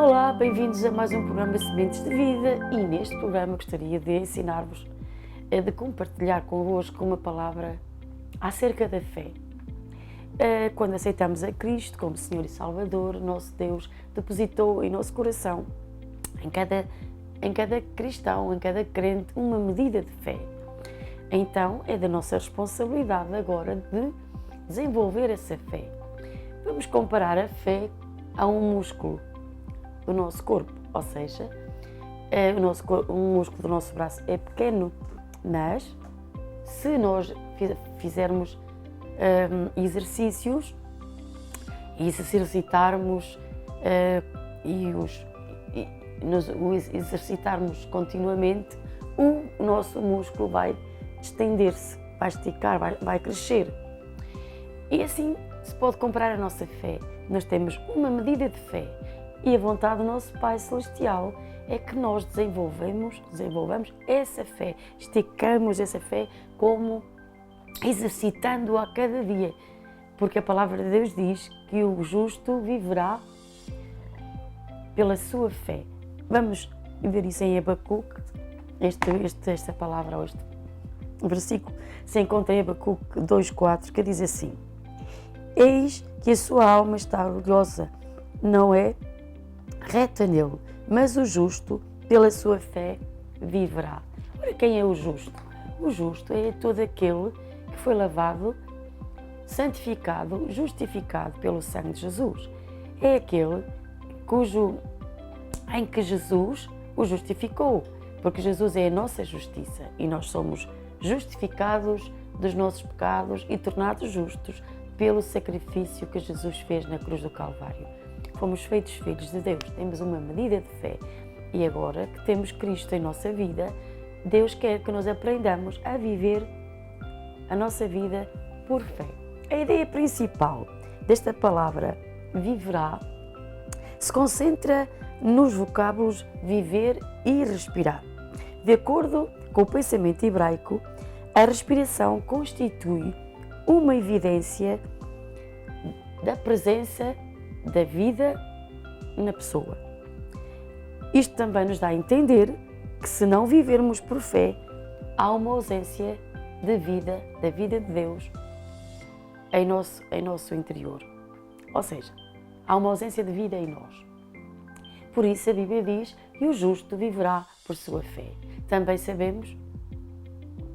Olá, bem-vindos a mais um programa Sementes de Vida e neste programa gostaria de ensinar-vos, de compartilhar convosco uma palavra acerca da fé. Quando aceitamos a Cristo como Senhor e Salvador, nosso Deus depositou em nosso coração, em cada cristão, em cada crente, uma medida de fé. Então é da nossa responsabilidade agora de desenvolver essa fé. Vamos comparar a fé a um músculo do nosso corpo, ou seja, um músculo do nosso braço é pequeno, mas se nós fizermos exercícios e se exercitarmos nos exercitarmos continuamente, o nosso músculo vai estender-se, vai esticar, vai crescer. E assim se pode comparar a nossa fé. Nós temos uma medida de fé e a vontade do nosso Pai Celestial é que nós desenvolvamos essa fé, esticamos essa fé como exercitando-a a cada dia, porque a palavra de Deus diz que o justo viverá pela sua fé. Vamos ver isso em Abacuque, esta palavra, este versículo se encontra em Abacuque 2,4, que diz assim: Eis que a sua alma está orgulhosa, não é reta nele, mas o justo, pela sua fé, viverá. Ora, quem é o justo? O justo é todo aquele que foi lavado, santificado, justificado pelo sangue de Jesus. É aquele em que Jesus o justificou, porque Jesus é a nossa justiça e nós somos justificados dos nossos pecados e tornados justos pelo sacrifício que Jesus fez na cruz do Calvário. Fomos feitos filhos de Deus, temos uma medida de fé e agora que temos Cristo em nossa vida, Deus quer que nós aprendamos a viver a nossa vida por fé. A ideia principal desta palavra viverá se concentra nos vocábulos viver e respirar. De acordo com o pensamento hebraico, a respiração constitui uma evidência da presença da vida na pessoa. Isto também nos dá a entender que se não vivermos por fé, há uma ausência de vida, da vida de Deus em nosso interior. Ou seja, há uma ausência de vida em nós. Por isso a Bíblia diz que o justo viverá por sua fé. Também sabemos,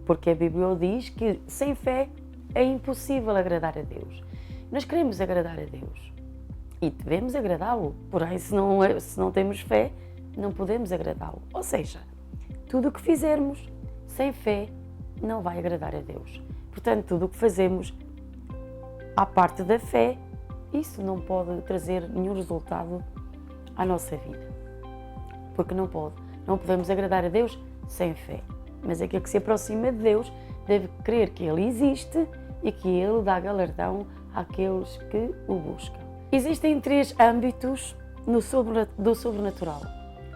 porque a Bíblia diz que sem fé é impossível agradar a Deus. Nós queremos agradar a Deus e devemos agradá-lo, porém se não temos fé, não podemos agradá-lo. Ou seja, tudo o que fizermos sem fé não vai agradar a Deus. Portanto, tudo o que fazemos à parte da fé, isso não pode trazer nenhum resultado à nossa vida. Porque não podemos agradar a Deus sem fé. Mas aquele que se aproxima de Deus deve crer que Ele existe e que Ele dá galardão àqueles que o buscam. Existem 3 âmbitos do sobrenatural: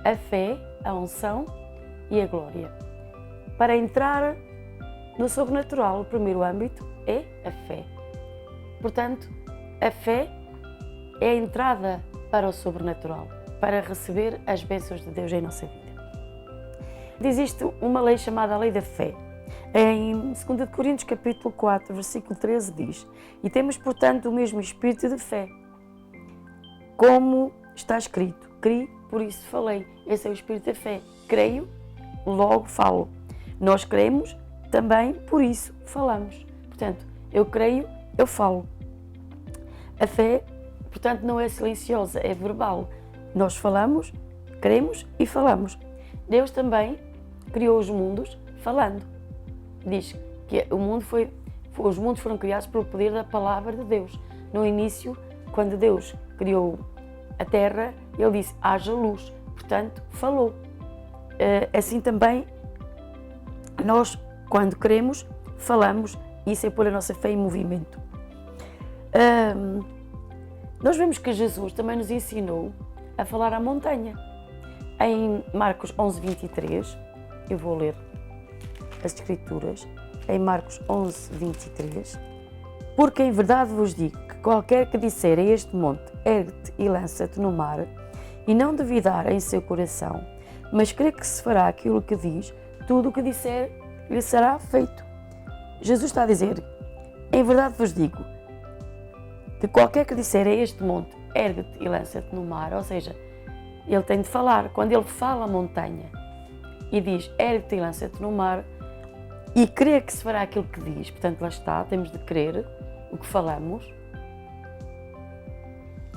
a fé, a unção e a glória. Para entrar no sobrenatural, o primeiro âmbito é a fé. Portanto, a fé é a entrada para o sobrenatural, para receber as bênçãos de Deus em nossa vida. Existe uma lei chamada a lei da fé. Em 2 Coríntios capítulo 4, versículo 13 diz: E temos, portanto, o mesmo espírito de fé, como está escrito, criei, por isso falei. Esse é o espírito da fé. Creio, logo falo. Nós cremos, também por isso falamos. Portanto, eu creio, eu falo. A fé, portanto, não é silenciosa, é verbal. Nós falamos, cremos e falamos. Deus também criou os mundos falando. Diz que os mundos foram criados pelo poder da palavra de Deus. No início, quando Deus criou a terra, Ele disse, haja luz. Portanto, falou. Assim também, nós, quando queremos, falamos. Isso é pôr a nossa fé em movimento. Nós vemos que Jesus também nos ensinou a falar à montanha. Em Marcos 11, 23, eu vou ler as Escrituras, em Marcos 11, 23, porque em verdade vos digo que qualquer que disser a este monte, ergue-te e lança-te no mar, e não duvidar em seu coração, mas crer que se fará aquilo que diz, tudo o que disser lhe será feito. Jesus está a dizer: em verdade vos digo, que qualquer que disser a este monte, ergue-te e lança-te no mar, ou seja, ele tem de falar. Quando ele fala a montanha e diz, ergue-te e lança-te no mar, e crer que se fará aquilo que diz, portanto lá está, temos de crer o que falamos,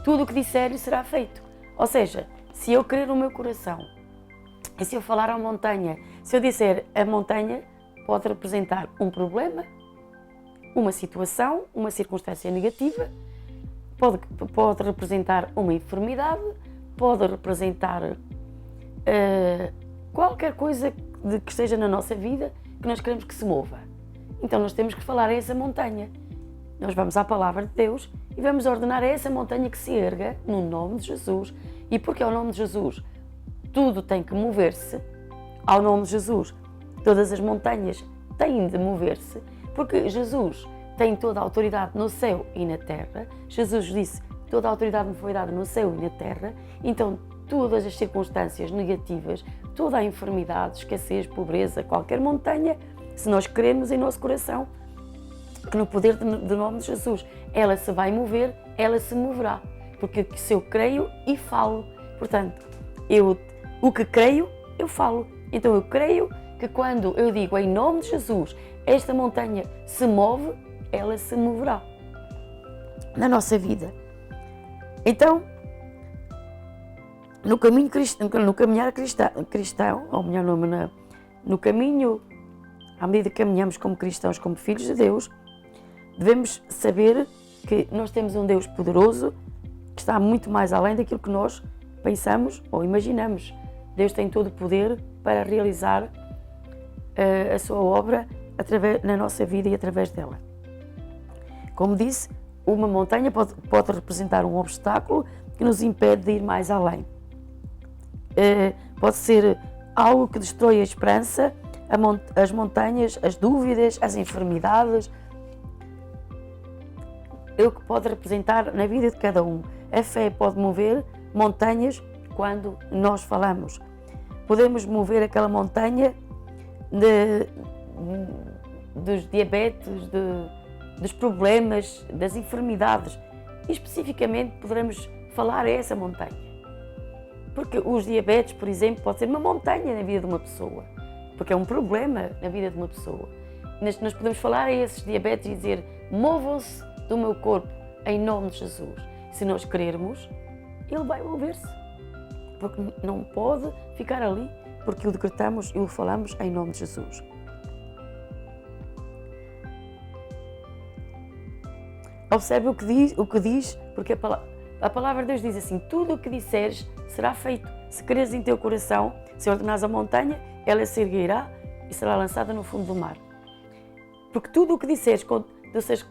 tudo o que disser lhe será feito. Ou seja, se eu crer no meu coração, e se eu falar à montanha, se eu disser a montanha pode representar um problema, uma situação, uma circunstância negativa, pode representar uma enfermidade, pode representar qualquer coisa que esteja na nossa vida que nós queremos que se mova. Então nós temos que falar a essa montanha. Nós vamos à palavra de Deus e vamos ordenar a essa montanha que se erga no nome de Jesus. E porque ao nome de Jesus tudo tem que mover-se, ao nome de Jesus todas as montanhas têm de mover-se, porque Jesus tem toda a autoridade no céu e na terra. Jesus disse, toda a autoridade me foi dada no céu e na terra. Então todas as circunstâncias negativas, toda a enfermidade, escassez, pobreza, qualquer montanha, se nós crermos em nosso coração que no poder do nome de Jesus ela se vai mover, ela se moverá, porque se eu creio e falo, portanto, o que creio, eu falo. Então eu creio que quando eu digo em nome de Jesus, esta montanha se move, ela se moverá na nossa vida. Então, no caminhar cristão, ou melhor nome, no caminho, à medida que caminhamos como cristãos, como filhos de Deus, devemos saber que nós temos um Deus poderoso, que está muito mais além daquilo que nós pensamos ou imaginamos. Deus tem todo o poder para realizar a sua obra na nossa vida e através dela. Como disse, uma montanha pode representar um obstáculo que nos impede de ir mais além. Pode ser algo que destrói a esperança, as montanhas, as dúvidas, as enfermidades. É o que pode representar na vida de cada um. A fé pode mover montanhas quando nós falamos. Podemos mover aquela montanha dos diabetes, dos problemas, das enfermidades. E especificamente poderemos falar a essa montanha. Porque os diabetes, por exemplo, pode ser uma montanha na vida de uma pessoa, porque é um problema na vida de uma pessoa. Nós podemos falar a esses diabetes e dizer, movam-se do meu corpo em nome de Jesus. Se nós querermos, ele vai mover-se, porque não pode ficar ali, porque o decretamos e o falamos em nome de Jesus. Observe o que diz, porque a palavra de Deus diz assim, tudo o que disseres será feito. Se creres em teu coração, se ordenares a montanha, ela se erguerá e será lançada no fundo do mar. Porque tudo o que disseres com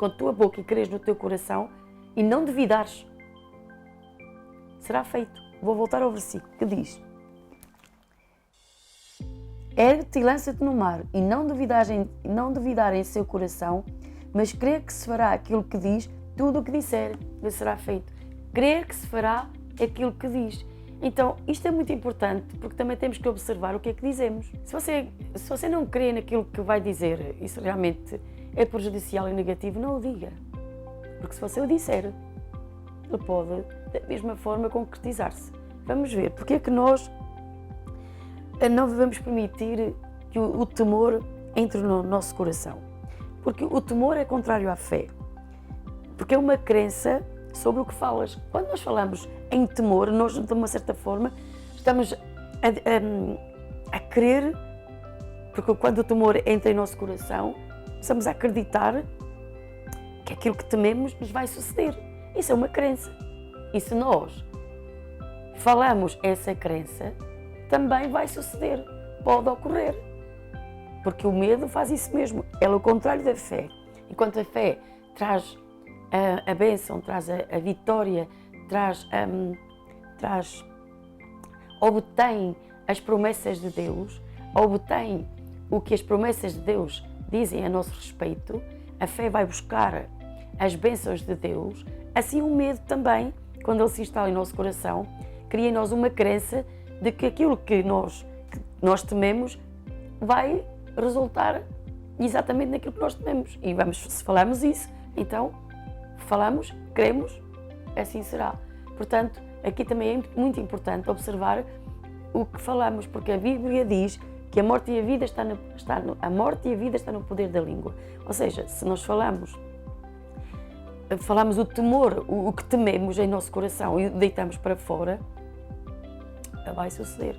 a tua boca e creres no teu coração e não duvidares, será feito. Vou voltar ao versículo que diz, ergue-te e lança-te no mar e não duvidar em seu coração, mas crer que se fará aquilo que diz, tudo o que disser lhe será feito. Crer que se fará aquilo que diz. Então, isto é muito importante, porque também temos que observar o que é que dizemos. Se você não crê naquilo que vai dizer, isso realmente é prejudicial e negativo, não o diga. Porque se você o disser, ele pode, da mesma forma, concretizar-se. Vamos ver, porque é que nós não devemos permitir que o temor entre no nosso coração. Porque o temor é contrário à fé. Porque é uma crença sobre o que falas. Quando nós falamos em temor, nós, de uma certa forma, estamos a crer, porque quando o temor entra em nosso coração, estamos a acreditar que aquilo que tememos nos vai suceder. Isso é uma crença. E se nós falamos essa crença, também vai suceder, pode ocorrer. Porque o medo faz isso mesmo, é o contrário da fé. Enquanto a fé traz a bênção, traz a vitória, obtém as promessas de Deus, obtém o que as promessas de Deus dizem a nosso respeito, a fé vai buscar as bênçãos de Deus, assim o medo também, quando ele se instala em nosso coração, cria em nós uma crença de que aquilo que nós tememos vai resultar exatamente naquilo que nós tememos. E se falarmos isso, então falamos, cremos, assim será. Portanto, aqui também é muito importante observar o que falamos, porque a Bíblia diz que a morte e a vida está no poder da língua. Ou seja, se nós falamos o temor, o que tememos em nosso coração e deitamos para fora, vai suceder.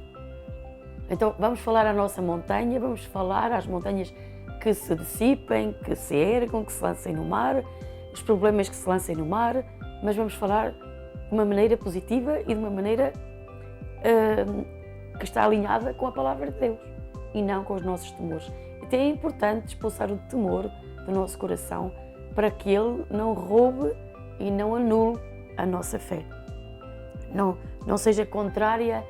Então vamos falar à nossa montanha, vamos falar às montanhas que se dissipem, que se ergam, que se lancem no mar, os problemas que se lancem no mar, mas vamos falar de uma maneira positiva e de uma maneira que está alinhada com a palavra de Deus e não com os nossos temores. Então é importante expulsar o temor do nosso coração para que ele não roube e não anule a nossa fé. Não seja contrária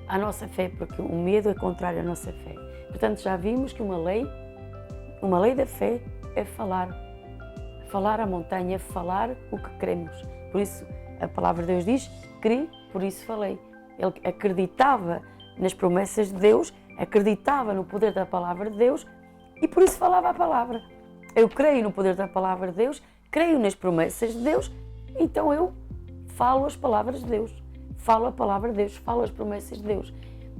à nossa fé, porque o medo é contrário à nossa fé. Portanto, já vimos que uma lei da fé é falar à montanha, falar o que queremos. Por isso, a palavra de Deus diz, cre, por isso falei. Ele acreditava nas promessas de Deus, acreditava no poder da palavra de Deus e por isso falava a palavra. Eu creio no poder da palavra de Deus, creio nas promessas de Deus, então eu falo as palavras de Deus, falo a palavra de Deus, falo as promessas de Deus.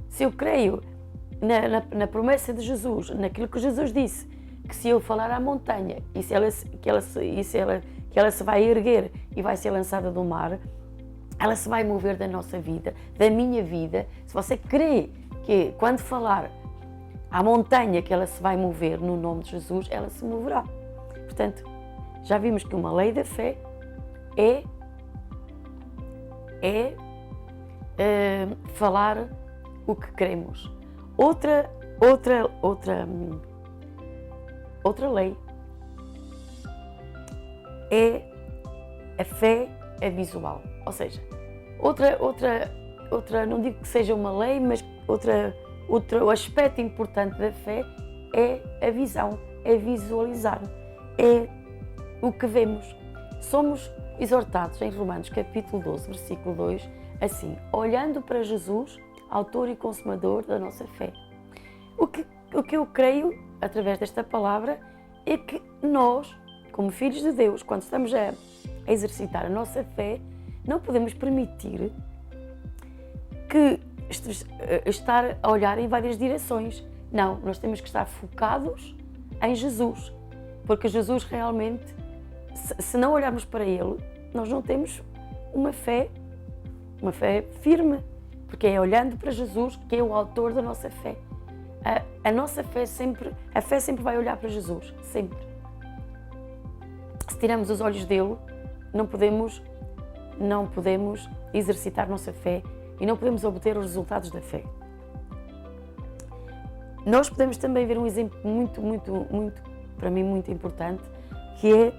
Se eu creio na promessa de Jesus, naquilo que Jesus disse, que se eu falar à montanha que ela se vai erguer e vai ser lançada do mar, ela se vai mover da nossa vida, da minha vida. Se você crê que quando falar à montanha que ela se vai mover no nome de Jesus, ela se moverá. Portanto, já vimos que uma lei da fé é falar o que queremos. Outra lei é a fé é visual. Ou seja, outra, não digo que seja uma lei, mas outro aspecto importante da fé é a visão, é visualizar, é o que vemos. Somos exortados em Romanos capítulo 12, versículo 2, assim, olhando para Jesus, autor e consumador da nossa fé. O que eu creio, através desta palavra, é que nós, como filhos de Deus, quando estamos a exercitar a nossa fé, não podemos permitir que estar a olhar em várias direções. Não, nós temos que estar focados em Jesus, porque Jesus realmente, se não olharmos para Ele, nós não temos uma fé firme, porque é olhando para Jesus que é o autor da nossa fé. A nossa fé sempre vai olhar para Jesus, sempre. Se tiramos os olhos dele, não podemos exercitar nossa fé e não podemos obter os resultados da fé. Nós podemos também ver um exemplo muito, para mim, muito importante, que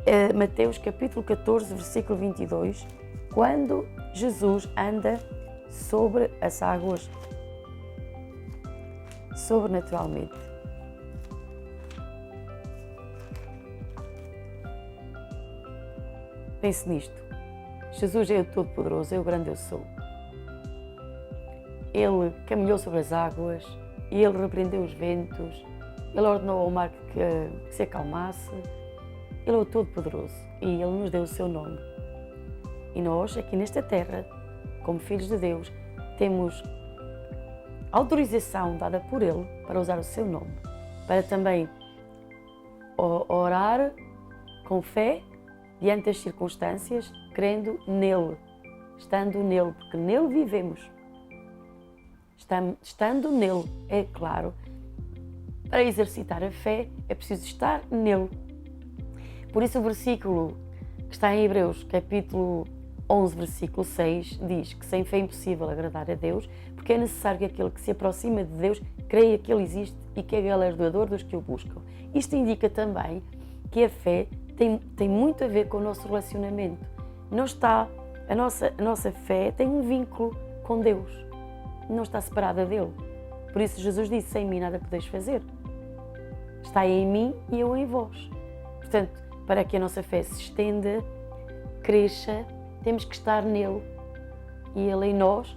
é Mateus capítulo 14, versículo 22, quando Jesus anda sobre as águas sobrenaturalmente. Pense nisto. Jesus é o Todo-Poderoso, é o grande eu sou. Ele caminhou sobre as águas, e Ele repreendeu os ventos, Ele ordenou ao mar que se acalmasse. Ele é o Todo-Poderoso e Ele nos deu o seu nome. E nós, aqui nesta terra, como filhos de Deus, temos autorização dada por Ele para usar o seu nome, para também orar com fé diante das circunstâncias, crendo nele, estando nele, porque nele vivemos. Estando nele, é claro, para exercitar a fé é preciso estar nele. Por isso o versículo que está em Hebreus, capítulo 11, versículo 6, diz que sem fé é impossível agradar a Deus, porque é necessário que aquele que se aproxima de Deus creia que Ele existe e que é galardoador dos que o buscam. Isto indica também que a fé tem muito a ver com o nosso relacionamento. A nossa fé tem um vínculo com Deus, não está separada dele. Por isso Jesus disse, sem mim nada podeis fazer. Está em mim e eu em vós. Portanto, para que a nossa fé se estenda, cresça, temos que estar nele. e Ele em nós.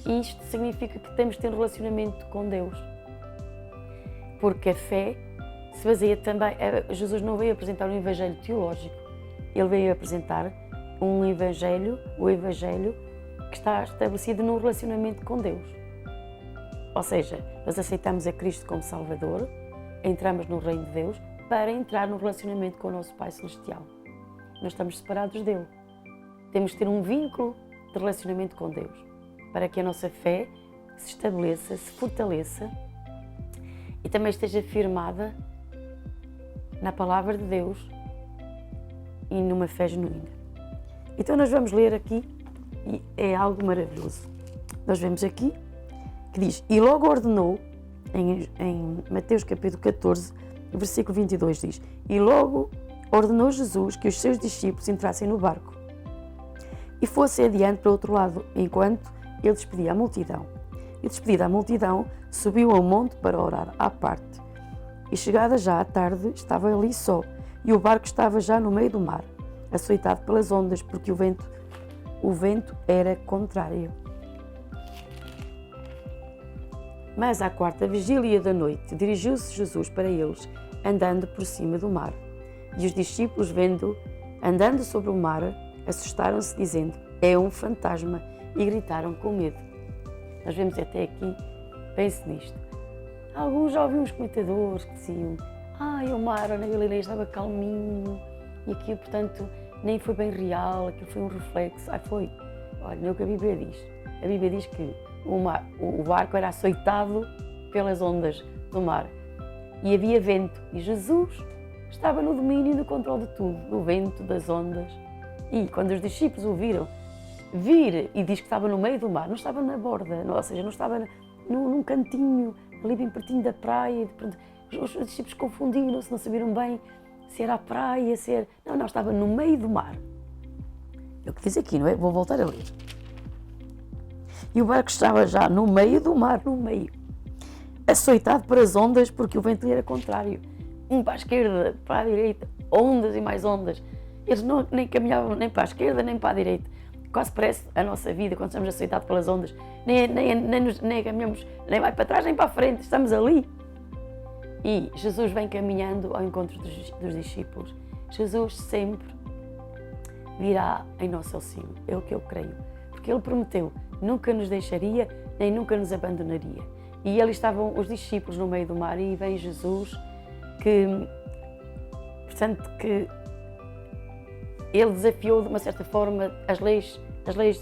E isto significa que temos de ter um relacionamento com Deus. Porque a fé se baseia também... Jesus não veio apresentar um evangelho teológico. Ele veio apresentar um evangelho, o evangelho que está estabelecido num relacionamento com Deus. Ou seja, nós aceitamos a Cristo como Salvador, entramos no reino de Deus para entrar no relacionamento com o nosso Pai Celestial. Nós estamos separados dele. Temos de ter um vínculo de relacionamento com Deus para que a nossa fé se estabeleça, se fortaleça e também esteja firmada na Palavra de Deus e numa fé genuína. Então nós vamos ler aqui, e é algo maravilhoso. Nós vemos aqui que diz: e logo ordenou, em Mateus capítulo 14, versículo 22 diz: e logo ordenou Jesus que os seus discípulos entrassem no barco e fossem adiante para o outro lado, enquanto ele despedia a multidão. E despedida a multidão, subiu ao monte para orar à parte. E chegada já à tarde, estava ali só, e o barco estava já no meio do mar, açoitado pelas ondas, porque o vento era contrário. Mas à quarta vigília da noite, dirigiu-se Jesus para eles, andando por cima do mar. E os discípulos, vendo andando sobre o mar, assustaram-se, dizendo: é um fantasma, e gritaram com medo. Nós vemos até aqui, pense nisto. Alguns já ouvi uns comentadores que diziam: o mar na Galileia estava calminho, e aquilo, portanto, nem foi bem real, aquilo foi um reflexo. Foi. Olha, não é o que a Bíblia diz. A Bíblia diz que o barco era açoitado pelas ondas do mar e havia vento, e Jesus estava no domínio e no controle de tudo, do vento, das ondas. E quando os discípulos o viram vir, e diz que estava no meio do mar, não estava na borda, ou seja, não estava num cantinho, ali bem pertinho da praia. Os discípulos confundiram-se, não sabiam bem se era a praia, se era... Não, estava no meio do mar. É o que diz aqui, não é? Vou voltar a ler. E o barco estava já no meio do mar, açoitado para as ondas, porque o vento era contrário. Um para a esquerda, para a direita, ondas e mais ondas. Eles nem caminhavam nem para a esquerda, nem para a direita. Quase parece a nossa vida, quando estamos açoitados pelas ondas. Nem caminhamos, nem vai para trás, nem para a frente, estamos ali. E Jesus vem caminhando ao encontro dos discípulos. Jesus sempre virá em nosso auxílio, é o que eu creio. Porque Ele prometeu, nunca nos deixaria, nem nunca nos abandonaria. E ali estavam os discípulos no meio do mar, e vem Jesus, que Ele desafiou de uma certa forma as leis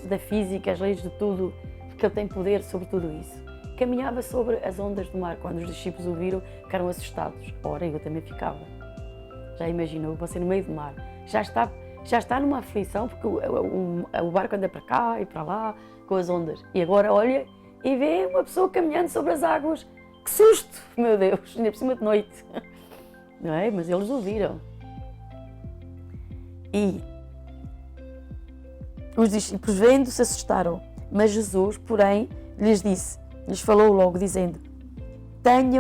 da física, as leis de tudo, porque Ele tem poder sobre tudo isso. Caminhava sobre as ondas do mar. Quando os discípulos o viram, ficaram assustados. Ora, eu também ficava. Já imaginou, você no meio do mar, já está numa aflição, porque o barco anda para cá e para lá, com as ondas. E agora olha e vê uma pessoa caminhando sobre as águas. Que susto, meu Deus, ainda por cima de noite. Não é? Mas eles o viram. E os discípulos, vendo, se assustaram. Mas Jesus, porém, lhes falou logo, dizendo: tende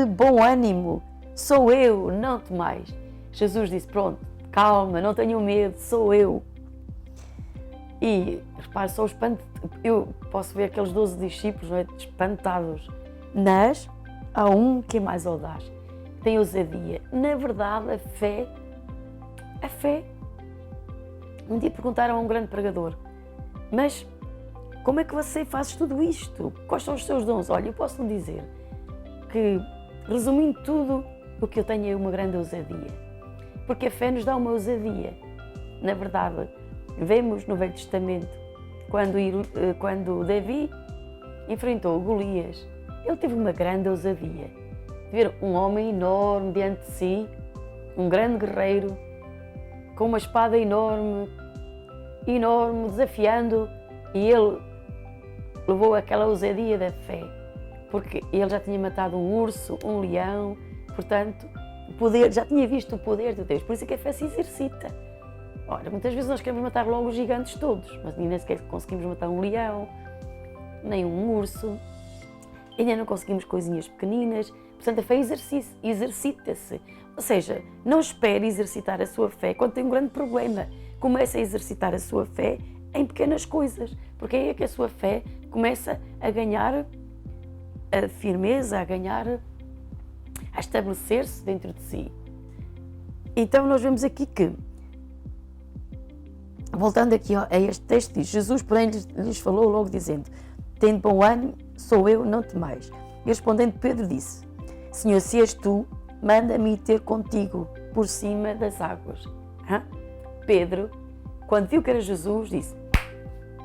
bom ânimo, sou eu, não temais. Jesus disse: pronto, calma, não tenham medo, sou eu. E repare só o espanto, eu posso ver aqueles 12 discípulos, não é, espantados, mas há um que é mais audaz, tem ousadia. Na verdade, a fé. Um dia perguntaram a um grande pregador: mas como é que você faz tudo isto? Quais são os seus dons? Olha, eu posso lhe dizer que, resumindo tudo, o que eu tenho é uma grande ousadia. Porque a fé nos dá uma ousadia. Na verdade, vemos no Velho Testamento, quando Davi enfrentou Golias, ele teve uma grande ousadia. Ver um homem enorme diante de si, um grande guerreiro, com uma espada enorme, desafiando, e ele levou aquela ousadia da fé, porque ele já tinha matado um urso, um leão, portanto, já tinha visto o poder de Deus, por isso é que a fé se exercita. Ora, muitas vezes nós queremos matar logo os gigantes todos, mas nem sequer conseguimos matar um leão, nem um urso, ainda não conseguimos coisinhas pequeninas, portanto a fé exercita-se. Ou seja, não espere exercitar a sua fé quando tem um grande problema. Comece a exercitar a sua fé em pequenas coisas, porque aí é que a sua fé começa a ganhar a firmeza, a estabelecer-se dentro de si. Então nós vemos aqui que, voltando aqui a este texto, diz: Jesus, porém, lhes falou logo dizendo: tende bom ânimo, sou eu, não temais. E respondendo Pedro disse: Senhor, se és tu, manda-me ir ter contigo por cima das águas. Pedro, quando viu que era Jesus, disse: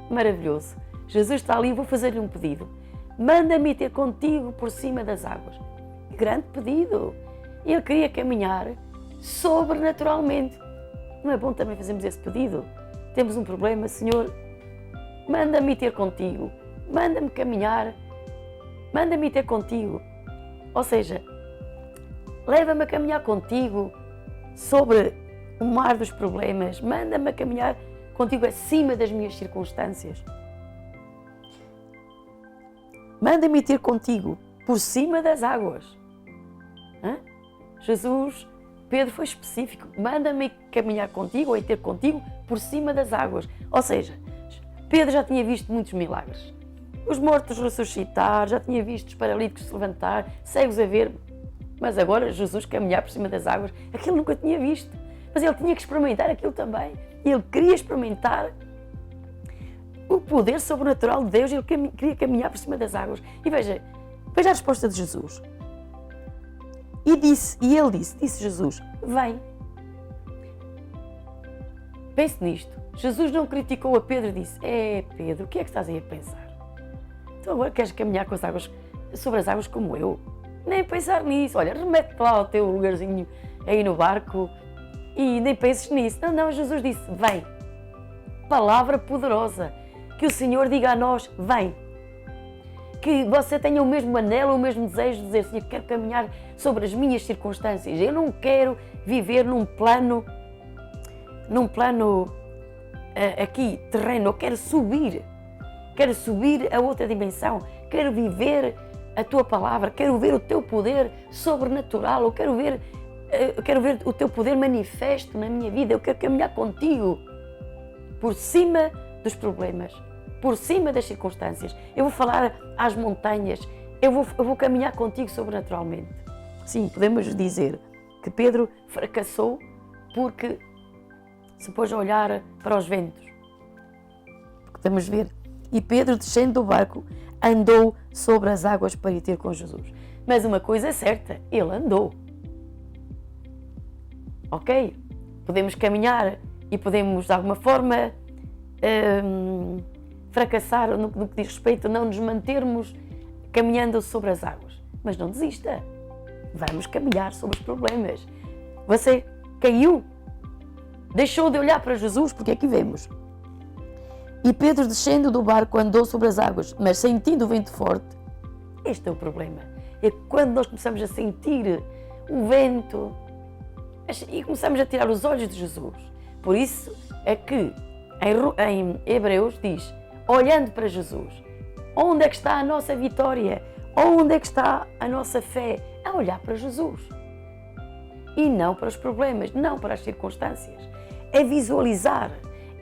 maravilhoso, Jesus está ali, vou fazer-lhe um pedido. Manda-me ir ter contigo por cima das águas. Que grande pedido! Ele queria caminhar sobrenaturalmente. Não é bom também fazermos esse pedido? Temos um problema, Senhor, manda-me ir ter contigo. Manda-me caminhar. Manda-me ir ter contigo. Ou seja, leva-me a caminhar contigo sobre o mar dos problemas. Manda-me a caminhar contigo acima das minhas circunstâncias. Manda-me ir ter contigo por cima das águas. Jesus, Pedro foi específico. Manda-me caminhar contigo ou ir ter contigo por cima das águas. Ou seja, Pedro já tinha visto muitos milagres. Os mortos ressuscitar, já tinha visto os paralíticos se levantar, cegos a ver. Mas agora Jesus caminhar por cima das águas, aquilo nunca tinha visto. Mas ele tinha que experimentar aquilo também. Ele queria experimentar o poder sobrenatural de Deus. Ele queria caminhar por cima das águas. E veja a resposta de Jesus. E ele disse Jesus: vem. Pense nisto. Jesus não criticou a Pedro e disse: Pedro, o que é que estás aí a pensar? Tu agora queres caminhar com as águas, sobre as águas como eu? Nem pensar nisso. Olha, remete lá ao teu lugarzinho aí no barco e nem penses nisso. Não, Jesus disse: vem. Palavra poderosa. Que o Senhor diga a nós: vem. Que você tenha o mesmo anelo, o mesmo desejo de dizer: Senhor, quero caminhar sobre as minhas circunstâncias. Eu não quero viver num plano aqui, terreno. Eu quero subir a outra dimensão. Quero viver a tua palavra. Quero ver o teu poder sobrenatural. Eu quero ver o teu poder manifesto na minha vida. Eu quero caminhar contigo por cima dos problemas, por cima das circunstâncias. Eu vou falar às montanhas. Eu vou caminhar contigo sobrenaturalmente. Sim, podemos dizer que Pedro fracassou porque se pôs a olhar para os ventos. Podemos ver. E Pedro, descendo do barco, andou sobre as águas para ir ter com Jesus. Mas uma coisa é certa, ele andou. Ok? Podemos caminhar e podemos, de alguma forma, fracassar no que diz respeito a não nos mantermos caminhando sobre as águas. Mas não desista. Vamos caminhar sobre os problemas. Você caiu? Deixou de olhar para Jesus? Porque aqui vemos. E Pedro, descendo do barco, andou sobre as águas, mas sentindo o vento forte. Este é o problema. É quando nós começamos a sentir o vento e começamos a tirar os olhos de Jesus. Por isso é que em Hebreus diz: olhando para Jesus. Onde é que está a nossa vitória? Onde é que está a nossa fé? A olhar para Jesus. E não para os problemas, não para as circunstâncias. É visualizar,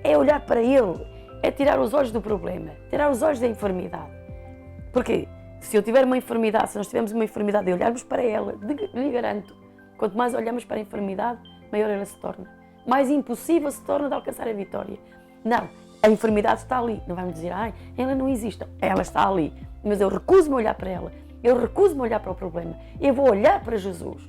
é olhar para Ele, é tirar os olhos do problema, tirar os olhos da enfermidade. Porque se eu tiver uma enfermidade, se nós tivermos uma enfermidade e olharmos para ela, lhe garanto, quanto mais olhamos para a enfermidade, maior ela se torna. Mais impossível se torna de alcançar a vitória. Não, a enfermidade está ali. Não vamos dizer: ela não existe. Ela está ali. Mas eu recuso-me a olhar para ela. Eu recuso-me a olhar para o problema. Eu vou olhar para Jesus.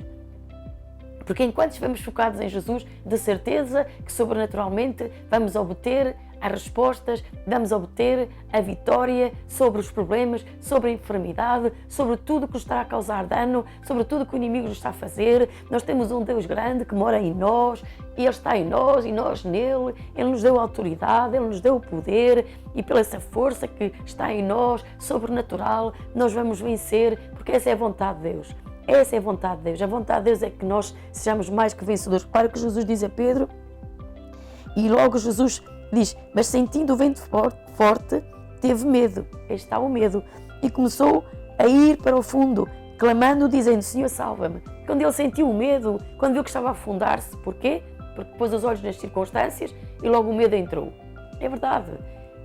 Porque enquanto estivermos focados em Jesus, de certeza que sobrenaturalmente vamos obter as respostas, vamos obter a vitória sobre os problemas, sobre a enfermidade, sobre tudo que nos está a causar dano, sobre tudo que o inimigo nos está a fazer. Nós temos um Deus grande que mora em nós, e Ele está em nós e nós nele. Ele nos deu a autoridade, Ele nos deu o poder, e pela essa força que está em nós, sobrenatural, nós vamos vencer, porque essa é a vontade de Deus. Essa é a vontade de Deus. A vontade de Deus é que nós sejamos mais que vencedores. Repara que Jesus diz a Pedro, e logo Jesus diz: mas sentindo o vento forte, teve medo. Aí está o medo. E começou a ir para o fundo, clamando, dizendo: Senhor, salva-me. Quando ele sentiu o medo, quando viu que estava a afundar-se, porquê? Porque pôs os olhos nas circunstâncias e logo o medo entrou. É verdade.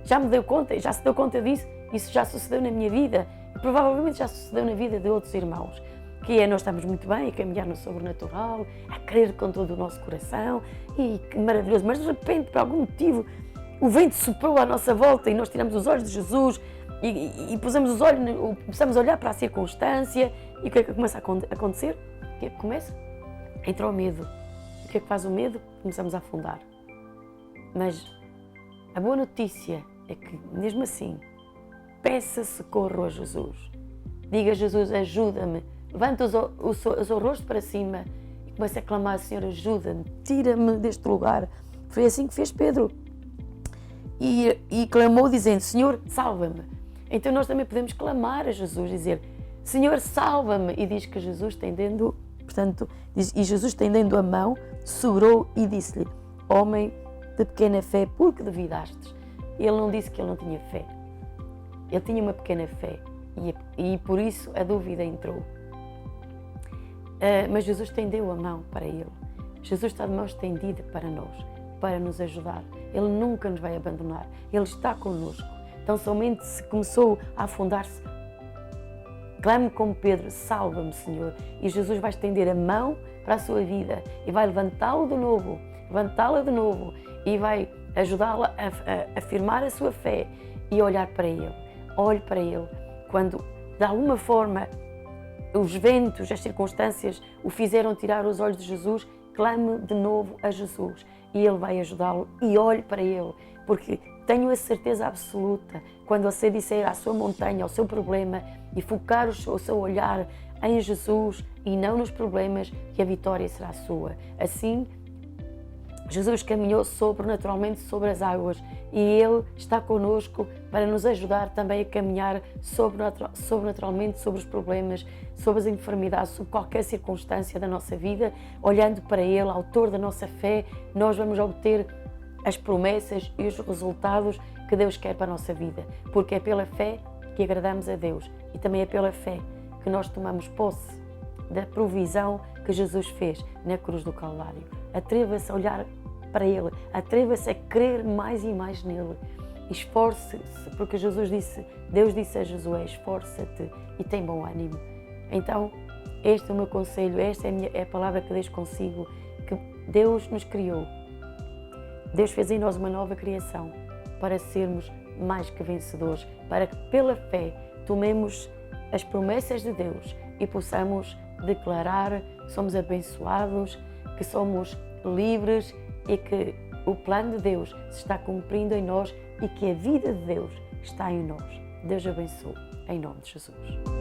Já me deu conta, já se deu conta disso, isso já sucedeu na minha vida e provavelmente já sucedeu na vida de outros irmãos. Que é, nós estamos muito bem a caminhar no sobrenatural, a crer com todo o nosso coração, e que maravilhoso, mas de repente, por algum motivo, o vento soprou à nossa volta e nós tiramos os olhos de Jesus e pusemos os olhos, começamos a olhar para a circunstância, e o que é que começa a acontecer? O que é que começa? Entra o medo. O que é que faz o medo? Começamos a afundar. Mas a boa notícia é que, mesmo assim, peça socorro a Jesus. Diga a Jesus, ajuda-me. Levanta o seu rosto para cima e comece a clamar, Senhor, ajuda-me, tira-me deste lugar. Foi assim que fez Pedro. E clamou dizendo, Senhor, salva-me. Então nós também podemos clamar a Jesus, dizer, Senhor, salva-me. E diz que Jesus, estendendo a mão, sobrou e disse-lhe, homem de pequena fé, por que duvidastes? Ele não disse que ele não tinha fé. Ele tinha uma pequena fé e por isso a dúvida entrou. Mas Jesus estendeu a mão para ele. Jesus está de mão estendida para nós, para nos ajudar. Ele nunca nos vai abandonar. Ele está connosco. Então, somente se começou a afundar-se, clame como Pedro, salva-me, Senhor. E Jesus vai estender a mão para a sua vida e vai levantá-la de novo e vai ajudá-la a afirmar a sua fé e olhar para Ele. Olhe para Ele. Quando, de alguma forma, os ventos, as circunstâncias o fizeram tirar os olhos de Jesus, clame de novo a Jesus e Ele vai ajudá-lo e olhe para Ele, porque tenho a certeza absoluta, quando você disser à sua montanha, ao seu problema e focar o seu olhar em Jesus e não nos problemas, que a vitória será sua. Assim, Jesus caminhou sobrenaturalmente sobre as águas e Ele está conosco para nos ajudar também a caminhar sobrenaturalmente sobre os problemas, sobre as enfermidades, sobre qualquer circunstância da nossa vida. Olhando para Ele, autor da nossa fé, nós vamos obter as promessas e os resultados que Deus quer para a nossa vida, porque é pela fé que agradamos a Deus e também é pela fé que nós tomamos posse da provisão que Jesus fez na cruz do Calvário. Atreva-se a olhar para Ele, atreva-se a crer mais e mais nele. Esforce-se, porque Deus disse a Josué, esforça-te e tem bom ânimo. Então, este é o meu conselho, esta é a palavra que deixo consigo, que Deus nos criou. Deus fez em nós uma nova criação para sermos mais que vencedores, para que pela fé tomemos as promessas de Deus e possamos declarar que somos abençoados, que somos livres e que o plano de Deus se está cumprindo em nós e que a vida de Deus está em nós. Deus abençoe, em nome de Jesus.